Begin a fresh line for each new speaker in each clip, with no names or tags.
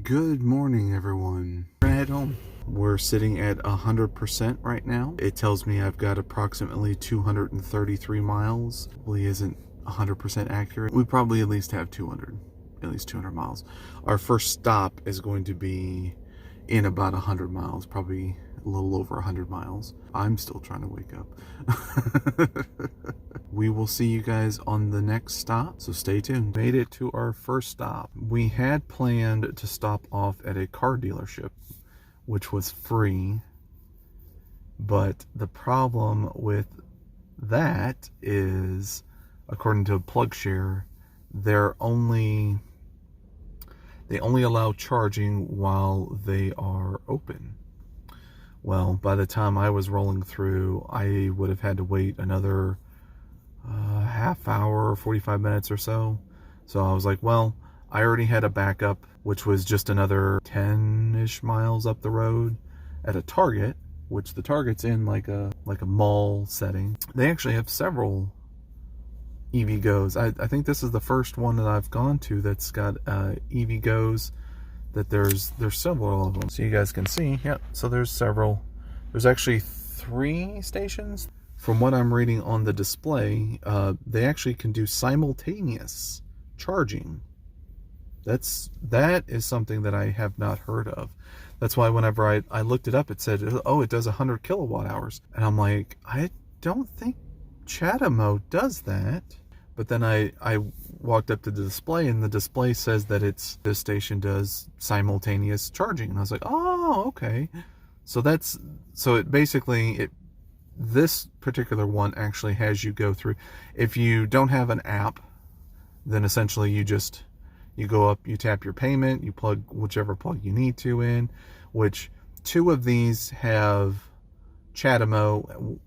Good morning, everyone. We're gonna head home. We're sitting at 100% right now. It tells me I've got approximately 233 miles. Probably isn't 100% accurate. We probably at least have 200 miles. Our first stop is going to be in about 100 miles, probably a little over 100 miles. I'm still trying to wake up. We will see you guys on the next stop, so stay tuned. Made it to our first stop. We had planned to stop off at a car dealership, which was free, but the problem with that is, according to PlugShare, they only allow charging while they are open. Well, by the time I was rolling through, I would have had to wait another half hour, 45 minutes or so. So I was like, well, I already had a backup, which was just another 10-ish miles up the road at a Target, which the Target's in like a mall setting. They actually have several EVgos. I think this is the first one that I've gone to that's got EVgos. That there's several of them, so you guys can see. Yep. So there's several. There's actually 3 stations. From what I'm reading on the display, they actually can do simultaneous charging. That is something that I have not heard of. That's why whenever I looked it up, it said, oh, it does 100 kilowatt hours. And I'm like, I don't think CHAdeMO does that. But then I walked up to the display, and the display says that this station does simultaneous charging. And I was like, oh, okay. So this particular one actually has you go through. If you don't have an app, then essentially you go up, you tap your payment, you plug whichever plug you need to in, which 2 of these have CHAdeMO.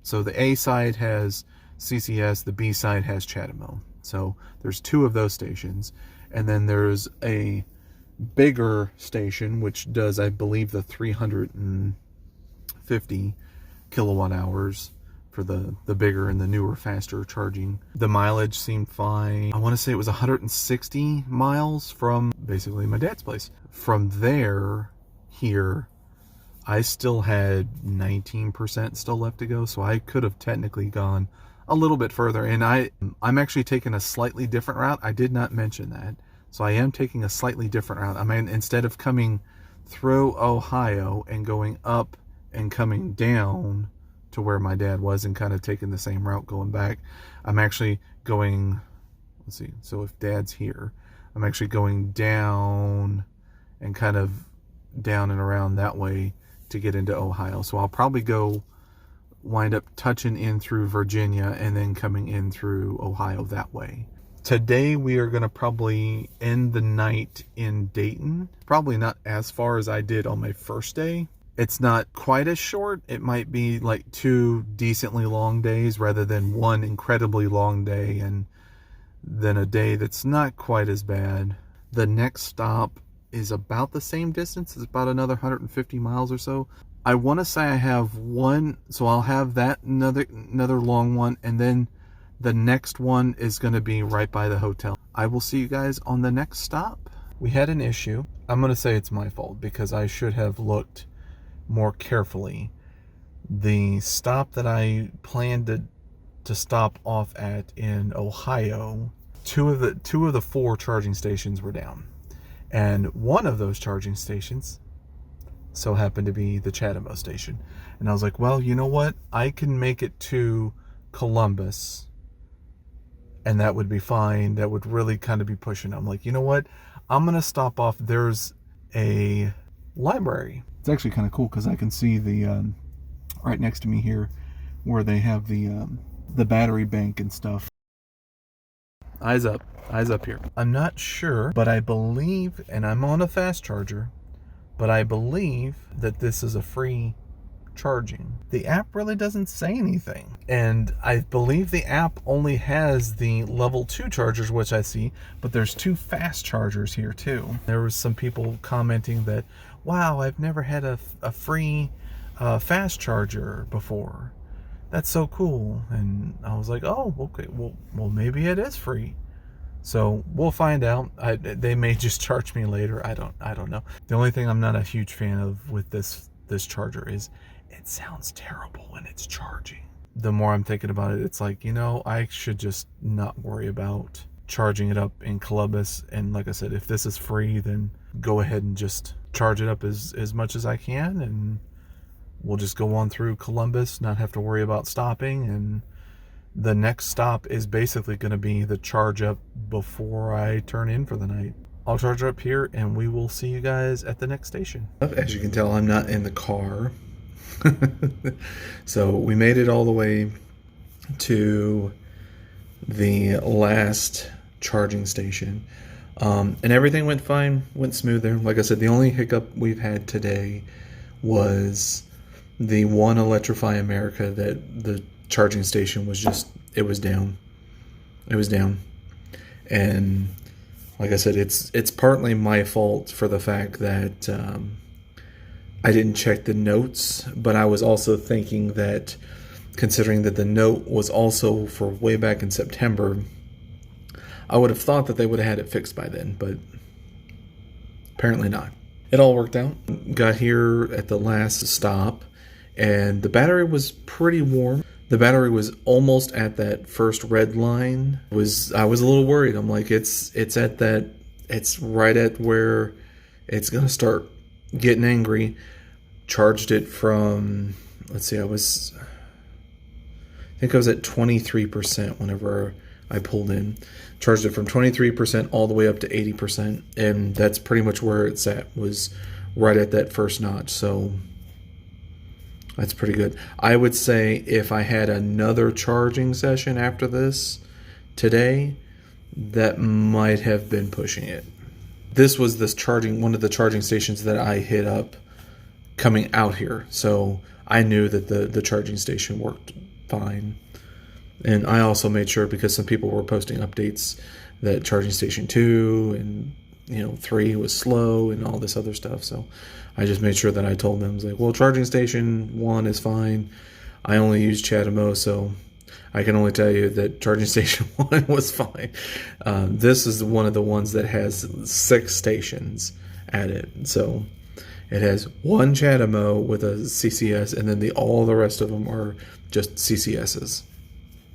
So the A side has CCS, the B side has CHAdeMO. So there's 2 of those stations. And then there's a bigger station which does, I believe, the 350 kilowatt hours for the bigger and the newer, faster charging. The mileage seemed fine. I want to say it was 160 miles from basically my dad's place. From there, here, I still had 19% still left to go, so I could have technically gone a little bit further. And I'm actually taking a slightly different route. I did not mention that. So I am taking a slightly different route. I mean, instead of coming through Ohio and going up and coming down to where my dad was and kind of taking the same route going back, I'm actually going, let's see, so if dad's here, I'm actually going down and kind of down and around that way to get into Ohio. So I'll probably wind up touching in through Virginia and then coming in through Ohio that way. Today we are going to probably end the night in Dayton. Probably not as far as I did on my first day. It's not quite as short. It might be like 2 decently long days rather than 1 incredibly long day and then a day that's not quite as bad. The next stop is about the same distance. It's about another 150 miles or so. I want to say I have one, so I'll have that another long one, and then the next one is going to be right by the hotel. I will see you guys on the next stop. We had an issue. I'm going to say it's my fault because I should have looked more carefully. The stop that I planned to stop off at in Ohio, two of the 4 charging stations were down. And one of those charging stations so happened to be the CHAdeMO station. And I was like, well, you know what? I can make it to Columbus, and that would be fine. That would really kind of be pushing. I'm like, you know what? I'm going to stop off. There's a library. It's actually kind of cool because I can see the, right next to me here, where they have the battery bank and stuff. Eyes up here. I'm not sure, but I believe, and I'm on a fast charger, but I believe that this is a free charging. The app really doesn't say anything. And I believe the app only has the level 2 chargers, which I see, but there's 2 fast chargers here too. There was some people commenting that, wow, I've never had a free fast charger before. That's so cool. And I was like, oh, okay, well maybe it is free. So we'll find out. They may just charge me later. I don't know. The only thing I'm not a huge fan of with this charger is it sounds terrible when it's charging. The more I'm thinking about it, it's like, I should just not worry about charging it up in Columbus. And like I said, if this is free, then go ahead and just charge it up as much as I can, and we'll just go on through Columbus, not have to worry about stopping. And the next stop is basically going to be the charge up before I turn in for the night. I'll charge up here, and we will see you guys at the next station. As you can tell, I'm not in the car. So we made it all the way to the last charging station, and everything went fine, went smooth there. Like I said, the only hiccup we've had today was the one Electrify America, that the charging station was just, it was down. And like I said, it's partly my fault for the fact that I didn't check the notes, but I was also thinking that, considering that the note was also for way back in September, I would have thought that they would have had it fixed by then, but apparently not. It all worked out. Got here at the last stop, and the battery was pretty warm. The battery was almost at that first red line. I was a little worried. I'm like, it's right at where it's gonna start getting angry. Charged it from, let's see, I think I was at 23% whenever I pulled in. Charged it from 23% all the way up to 80%, and that's pretty much where it's at, was right at that first notch. So that's pretty good. I would say if I had another charging session after this today, that might have been pushing it. This was one of the charging stations that I hit up coming out here, so I knew that the charging station worked fine. And I also made sure, because some people were posting updates, that charging station 2 and 3 was slow and all this other stuff. So I just made sure that I told them, I was like, well, charging station 1 is fine. I only use CHAdeMO, so I can only tell you that charging station 1 was fine. This is one of the ones that has 6 stations at it. So it has one CHAdeMO with a CCS, and then all the rest of them are just CCSs.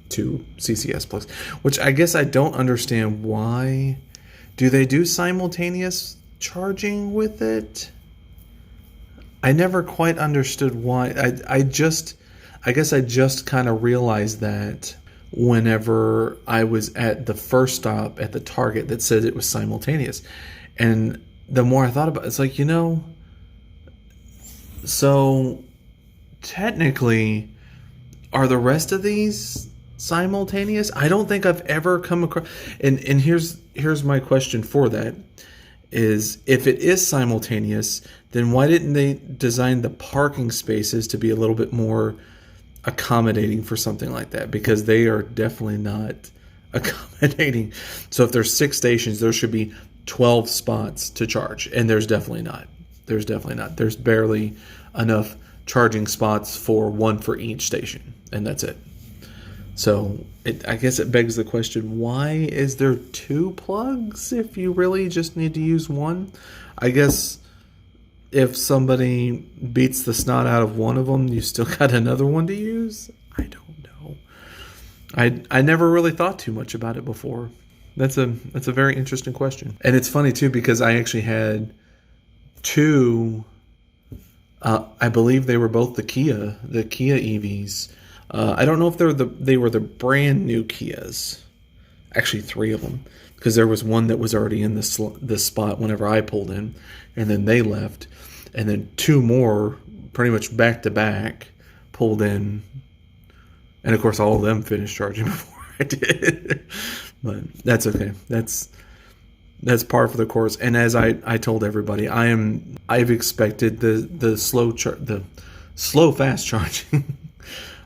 2 CCS plugs, which I guess I don't understand why. Do they do simultaneous charging with it? I never quite understood why. I guess I just kind of realized that whenever I was at the first stop at the Target that said it was simultaneous. And the more I thought about it, it's like, so technically, are the rest of these simultaneous? I don't think I've ever come across, and here's my question for that, is if it is simultaneous, then why didn't they design the parking spaces to be a little bit more accommodating for something like that? Because they are definitely not accommodating. So if there's 6 stations, there should be 12 spots to charge, and there's definitely not. There's barely enough charging spots for one for each station, and that's it. So I guess it begs the question, why is there 2 plugs if you really just need to use one? I guess if somebody beats the snot out of one of them, you still got another one to use? I don't know. I never really thought too much about it before. That's a very interesting question. And it's funny too, because I actually had 2, I believe they were both the Kia EVs. I don't know if they were the brand new Kias. Actually, 3 of them, because there was one that was already in this spot whenever I pulled in, and then they left, and then 2 more pretty much back to back pulled in, and of course all of them finished charging before I did. But that's okay. That's par for the course. And as I told everybody, I've expected the slow fast charging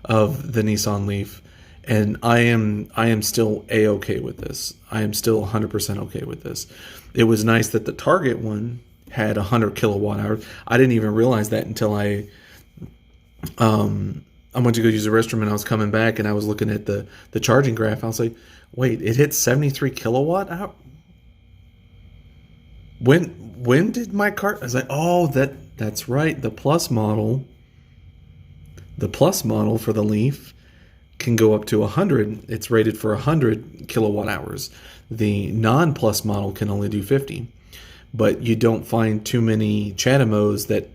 of the Nissan Leaf, and I am still a-okay with this. I am still 100% okay with this. It was nice that the Target one had 100 kilowatt hours. I didn't even realize that until I I went to go use the restroom and I was coming back and I was looking at the charging graph. I was like, wait, it hit 73 kilowatt? When did my car? I was like, oh, that's right. The Plus model for the Leaf can go up to 100. It's rated for 100 kilowatt hours. The non-Plus model can only do 50. But you don't find too many Chatamos that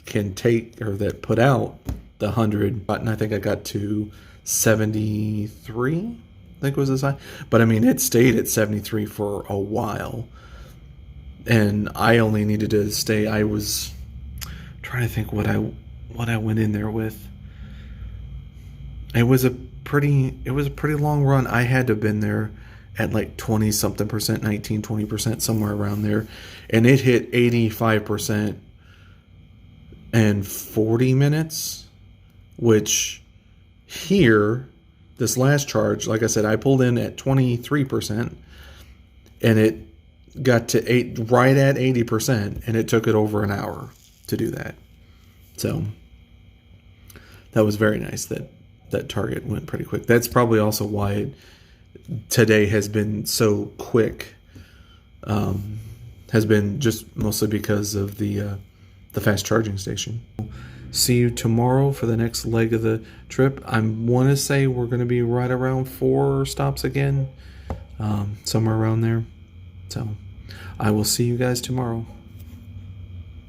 can take or that put out the 100. And I think I got to 73. I think was the size. But I mean, it stayed at 73 for a while. And I only needed to stay. I was trying to think what I went in there with. It was a pretty long run. I had to have been there at like 20 something percent, 19-20%, somewhere around there, and it hit 85% in 40 minutes. Which here, this last charge, like I said, I pulled in at 23%, and it got to right at 80%, and it took it over an hour to do that. So that was very nice that Target went pretty quick. That's probably also why today has been so quick. Has been just mostly because of the fast charging station. See you tomorrow for the next leg of the trip. I want to say we're going to be right around 4 stops again, somewhere around there. So I will see you guys tomorrow.